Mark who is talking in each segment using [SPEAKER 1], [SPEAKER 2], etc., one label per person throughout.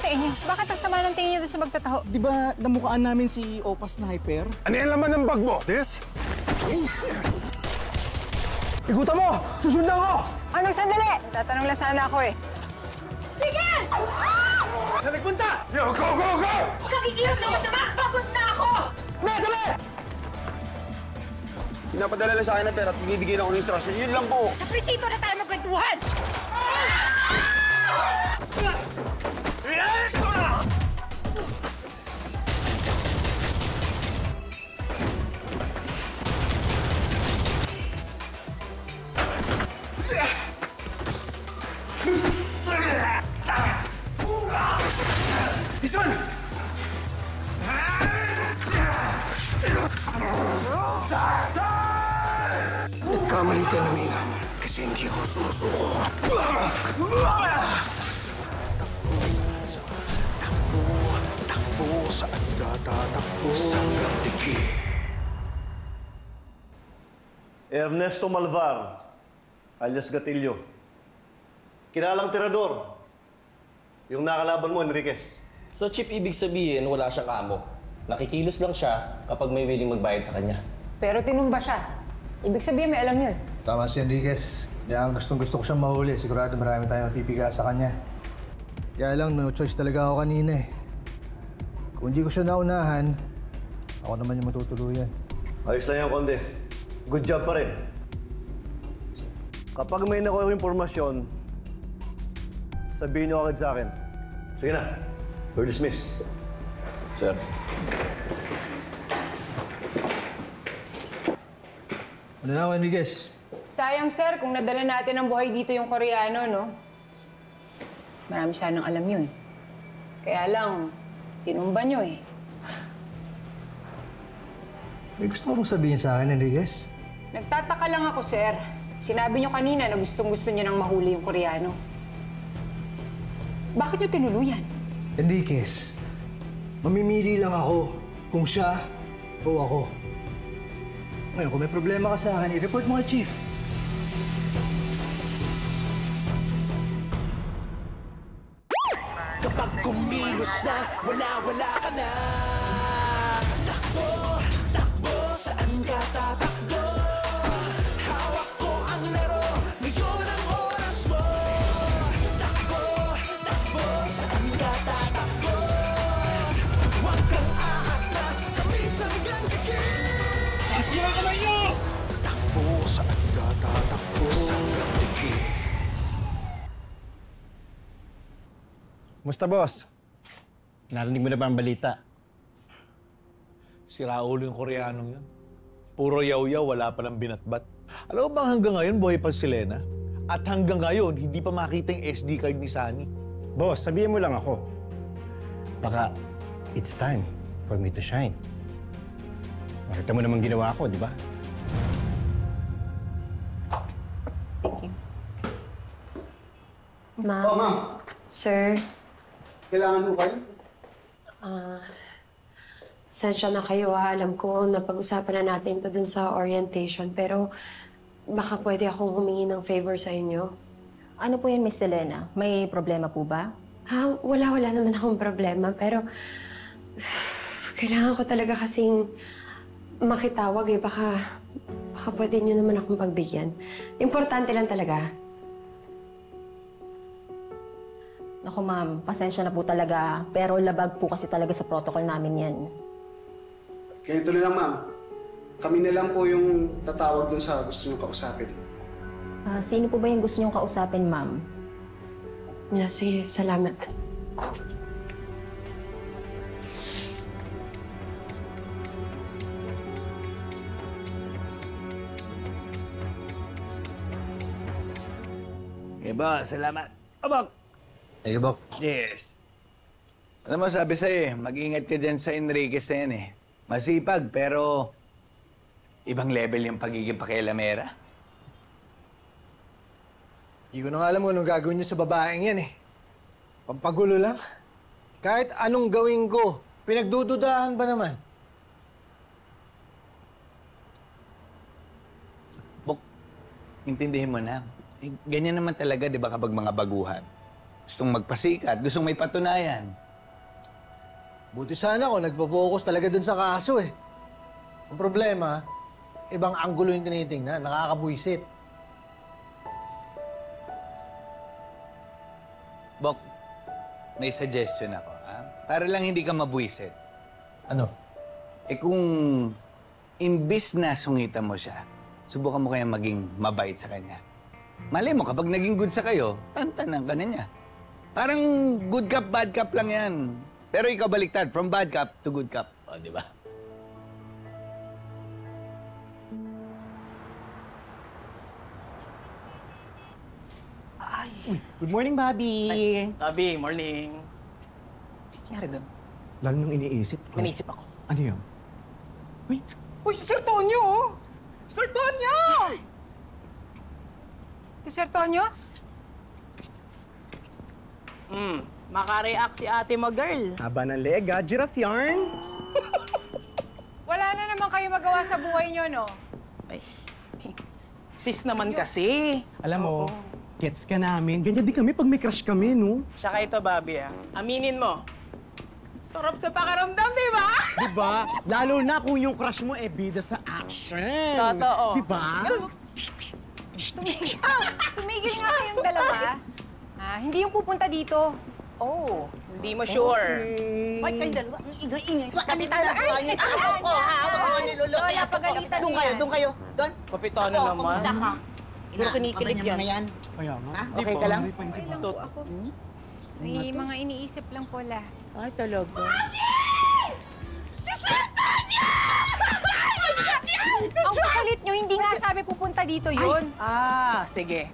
[SPEAKER 1] sa inyo? Bakit ang sama ng tingin niyo doon sa magtataho?
[SPEAKER 2] Di ba namukhaan namin si Opa Sniper?
[SPEAKER 3] Ano yung laman ng bag mo? This? Igutan mo! Susundan ko!
[SPEAKER 1] Ano, sandali! Tatanong lang sana ako eh.
[SPEAKER 4] Sige!
[SPEAKER 3] Saan nagpunta? Yo, go, go, go!
[SPEAKER 4] Huwag kang ikilos na masama! Pagod na ako!
[SPEAKER 3] Sabi! Pinapadala lang sa akin ng pera at binibigyan ako ng instruction. Yun lang po.
[SPEAKER 4] Sa presinto na tayo magkwentuhan!
[SPEAKER 3] Bison! Nagkamali ka ng ilan kasi hindi ako sumusuko. Takbo, saan ka tatakbo? Sanggang tiki.
[SPEAKER 5] Ernesto Malvar, alias Gatillo. Kilalang tirador. Yung nakalaban mo, Enriquez.
[SPEAKER 6] So, Chip, ibig sabihin, wala siyang amo. Nakikilos lang siya kapag may willing magbayad sa kanya.
[SPEAKER 1] Pero tinumba siya. Ibig sabihin may alam yun.
[SPEAKER 7] Tama si Enriquez. Kaya gusto ko siyang mahuli. Sigurado marami tayong mapipiga sa kanya. Kaya lang, no choice talaga ako kanina eh. Kung hindi ko siya naunahan, ako naman yung matutuluyan.
[SPEAKER 5] Ayos lang yan, Konde. Good job pa rin. Kapag may nakuha yung impormasyon, sabihin niyo agad sa akin. Sige na. You're dismissed.
[SPEAKER 6] Sir.
[SPEAKER 7] Ano na ako, Enriquez?
[SPEAKER 1] Sayang, sir, kung nadala natin ang buhay dito yung Koreano, no? Marami sanang alam yun. Kaya lang, tinumba nyo eh.
[SPEAKER 7] May gusto ko bang sabihin sa akin, Enriquez?
[SPEAKER 1] Nagtataka lang ako, sir. Sinabi nyo kanina na gustong-gusto nyo nang mahuli yung Koreano. Bakit nyo tinuluyan?
[SPEAKER 7] Enriquez, mamimili lang ako kung siya o ako. Ngayon, kung may problema ka sa akin, i-report mo kay Chief.
[SPEAKER 8] Kapag kumilos na, wala ka na. Takbo, takbo, saan ka tatakbo? Hawak ko ang laro, ngayon ang oras mo. Takbo, takbo, saan ka tatakbo? Huwag kang aatras, tamis hanggang kikil.
[SPEAKER 3] Asya ka na inyo!
[SPEAKER 8] Takbo, saan ka tatakbo? Hanggang kikil.
[SPEAKER 2] Musta, boss? Narinig mo na ba ang balita?
[SPEAKER 3] Si Raulo yung Koreanong yun. Puro yaw-yaw, wala palang binatbat. Alam mo bang hanggang ngayon, buhay pa si Lena? At hanggang ngayon, hindi pa makita yung SD card ni Sunny.
[SPEAKER 2] Boss, sabihin mo lang ako. Baka it's time for me to shine. Makita mo naman ginawa ko, di ba?
[SPEAKER 9] Ma'am.
[SPEAKER 2] Oh, ma'am.
[SPEAKER 9] Sir.
[SPEAKER 2] Kailangan mo kayo?
[SPEAKER 9] Sensya na kayo ha. Alam ko na pag-usapan na natin ito dun sa orientation. Pero baka pwede akong humingi ng favor sa inyo.
[SPEAKER 10] Ano po yan, Miss Selena? May problema po ba?
[SPEAKER 9] Ha? Wala naman akong problema. Pero kailangan ko talaga kasing makitawag eh. Baka pwede nyo naman akong pagbigyan. Importante lang talaga.
[SPEAKER 10] Naku ma'am, pasensya na po talaga. Pero labag po kasi talaga sa protocol namin yan.
[SPEAKER 11] Ganito na lang, ma'am. Kami na lang po yung tatawag dun sa gusto nyo kausapin.
[SPEAKER 10] Sino po ba yung gusto niyong kausapin, ma'am?
[SPEAKER 9] Sige, salamat.
[SPEAKER 3] Boss, salamat. Abang!
[SPEAKER 7] Hey, Bok.
[SPEAKER 3] Yes. Alam mo, sabi sa'yo eh, mag-ingat ka dyan sa Enriquez na yan eh. Masipag, pero ibang level yung pagiging pakialamera.
[SPEAKER 7] Hindi ko na nga alam kung anong gagawin niyo sa babaeng yan eh. Pampagulo lang. Kahit anong gawin ko, pinagdududahan ba naman?
[SPEAKER 3] Bok, intindihin mo na. Ganyan naman talaga, di ba, kapag mga baguhan. Gustong magpasikat, gustong may patunayan.
[SPEAKER 7] Buti sana kung nagpo-focus talaga dun sa kaso eh. Ang problema, ibang anggulo yung tinitingnan, nakakabuisit.
[SPEAKER 3] Bok, may suggestion ako, ha? Para lang hindi ka mabuisit.
[SPEAKER 7] Ano?
[SPEAKER 3] Eh kung imbis na sungitan mo siya, subukan mo kaya maging mabait sa kanya. Malay mo, kapag naging good sa kayo, tantanan ka na niya. Parang good cup, bad cup lang yan. Pero ikaw baliktad, from bad cup to good cup. O, di ba?
[SPEAKER 2] Good morning, Bobby!
[SPEAKER 12] Bobby, morning. Nangyari doon?
[SPEAKER 2] Lalo nang iniisip ko.
[SPEAKER 12] Nanisip ako.
[SPEAKER 2] Ano yun?
[SPEAKER 12] Uy, si Sir Tonyo! Oh! Sir Tonyo!
[SPEAKER 1] Si Sir Tonyo?
[SPEAKER 12] Makareact si ate mo, girl.
[SPEAKER 2] Haba ng lega, giraffe yarn.
[SPEAKER 1] Wala na naman kayo magawa sa buhay nyo, no?
[SPEAKER 12] Ay, sis naman kasi.
[SPEAKER 2] Alam mo, gets ka namin. Ganyan din kami pag may crush kami, no?
[SPEAKER 12] Tsaka ito, Bobby, aminin mo. Sarap sa pakiramdam, di ba?
[SPEAKER 2] Diba? Lalo na kung yung crush mo bida sa action.
[SPEAKER 12] Totoo.
[SPEAKER 2] Diba?
[SPEAKER 1] Tumigil nga kayong dalawa. Hindi yung pupunta dito.
[SPEAKER 12] Oh, hindi mo sure.
[SPEAKER 13] Hoy, kayo dalawa, ang ingay-ingay. Kapitan na
[SPEAKER 4] Ay,
[SPEAKER 13] kayo. Ako, ako niluluto.
[SPEAKER 1] Lola, pagalitan
[SPEAKER 13] Doon
[SPEAKER 1] niya.
[SPEAKER 13] kayo, doon kayo. Doon.
[SPEAKER 12] Kapitano
[SPEAKER 13] Ako,
[SPEAKER 12] naman.
[SPEAKER 13] kumusta ka?
[SPEAKER 12] Pero kinikilig yan.
[SPEAKER 13] yan.
[SPEAKER 2] Kaya nga.
[SPEAKER 13] Okay ka lang?
[SPEAKER 1] Okay lang po ako. May mga iniisip lang po la.
[SPEAKER 13] Ay, talaga.
[SPEAKER 1] Ang kapalit nyo, hindi nga sabi pupunta dito yun.
[SPEAKER 12] Sige.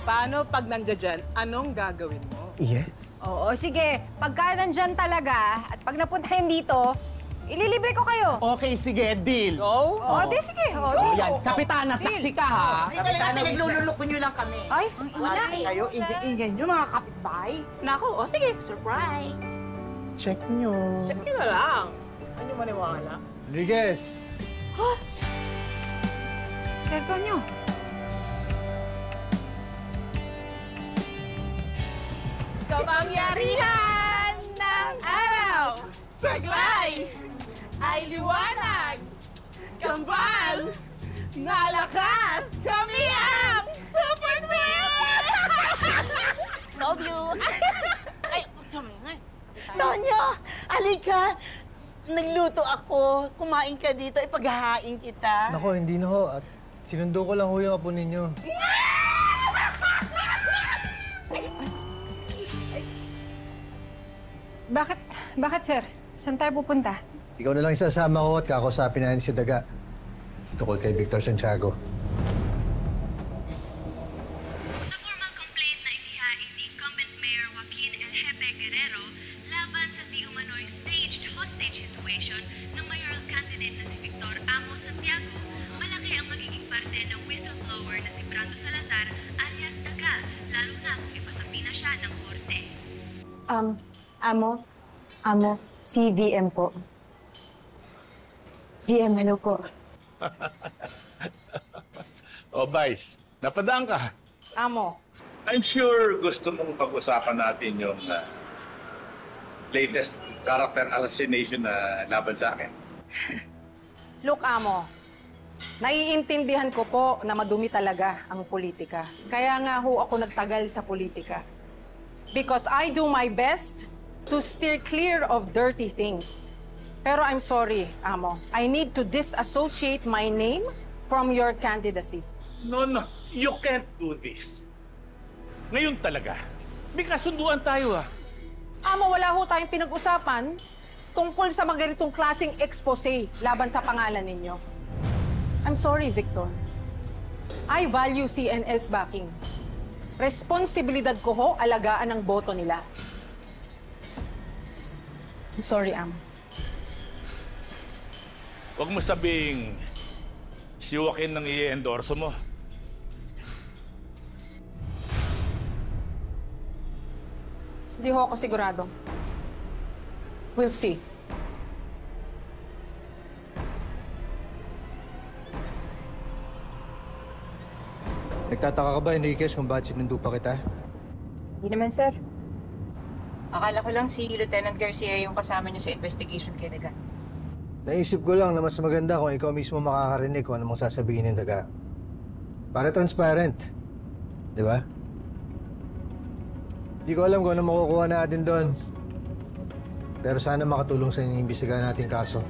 [SPEAKER 12] Paano pag nandiyan dyan, anong gagawin mo?
[SPEAKER 2] Yes.
[SPEAKER 1] Oo, sige. Pagka nandyan talaga, at pag napunta yun dito, ililibre ko kayo.
[SPEAKER 2] Okay, sige, deal.
[SPEAKER 12] Go?
[SPEAKER 1] Oo, di sige.
[SPEAKER 2] Oh, yan. Kapitana, saksi ka, ha?
[SPEAKER 13] Hindi talaga, pinaglululoko nyo lang kami.
[SPEAKER 1] Ay,
[SPEAKER 13] Wala kayo, ingay-ingay nyo, mga kapitbahay.
[SPEAKER 12] Naku, sige, surprise.
[SPEAKER 2] Check nyo.
[SPEAKER 12] Check nyo na lang. Ano maniwala?
[SPEAKER 7] Rodriguez!
[SPEAKER 1] Sir Tonyo.
[SPEAKER 12] Kapangyarihan ng araw, taglay, ay liwanag, kambal, nalakas, kami ang Super Twins!
[SPEAKER 13] Love you. Ay, Tonyo, alika. Nagluto ako. Kumain ka dito. Ipaghahain kita.
[SPEAKER 7] Nako, hindi na ho. At sinundo ko lang ho yung apo ninyo.
[SPEAKER 1] Bakit sir? Saan tayo pupunta?
[SPEAKER 7] Ikaw na lang isasama ko at kakausapin natin si Daga. Tukol kay Victor Santiago.
[SPEAKER 14] Sa formal complaint na inihain ni incumbent Mayor Joaquin El Jefe Guerrero laban sa di umano'y staged hostage situation ng mayoral candidate na si Victor Amo Santiago, malaki ang magiging parte ng whistleblower na si Brando Salazar alias Daga, lalo na kung ipasabi na siya ng korte.
[SPEAKER 9] Amo, si VM po. VM, hello po.
[SPEAKER 15] Vice, napadaan ka.
[SPEAKER 12] Amo.
[SPEAKER 15] I'm sure gusto mong pag-usapan natin yung latest character assassination na laban sa akin.
[SPEAKER 12] Look, Amo. Naiintindihan ko po na madumi talaga ang politika. Kaya nga ho ako nagtagal sa politika. Because I do my best to steer clear of dirty things. Pero I'm sorry, Amo. I need to disassociate my name from your candidacy.
[SPEAKER 15] No, you can't do this. Ngayon talaga. May kasunduan tayo,
[SPEAKER 12] Amo, wala ho tayong pinag-usapan tungkol sa mga ganitong klaseng expose laban sa pangalan ninyo. I'm sorry, Victor. I value CNL's backing. Responsibilidad ko ho alagaan ang boto nila. I'm sorry, Amo.
[SPEAKER 15] Huwag mo sabing si Joaquin nang i-endorso mo.
[SPEAKER 12] Hindi ho ako sigurado. We'll see.
[SPEAKER 7] Nagtataka ka ba, Enriquez, kung bakit sinundo pa kita?
[SPEAKER 1] Hindi naman, sir. Akala ko lang si Lieutenant Garcia yung kasama niyo sa investigation kay Daga.
[SPEAKER 7] Naisip ko lang na mas maganda kung ikaw mismo makakarinig kung anong sasabihin ng Daga. Para transparent. Di ba? Hindi ko alam kung ano makukuha natin doon. Pero sana makatulong sa inyong imbestigahan nating kaso.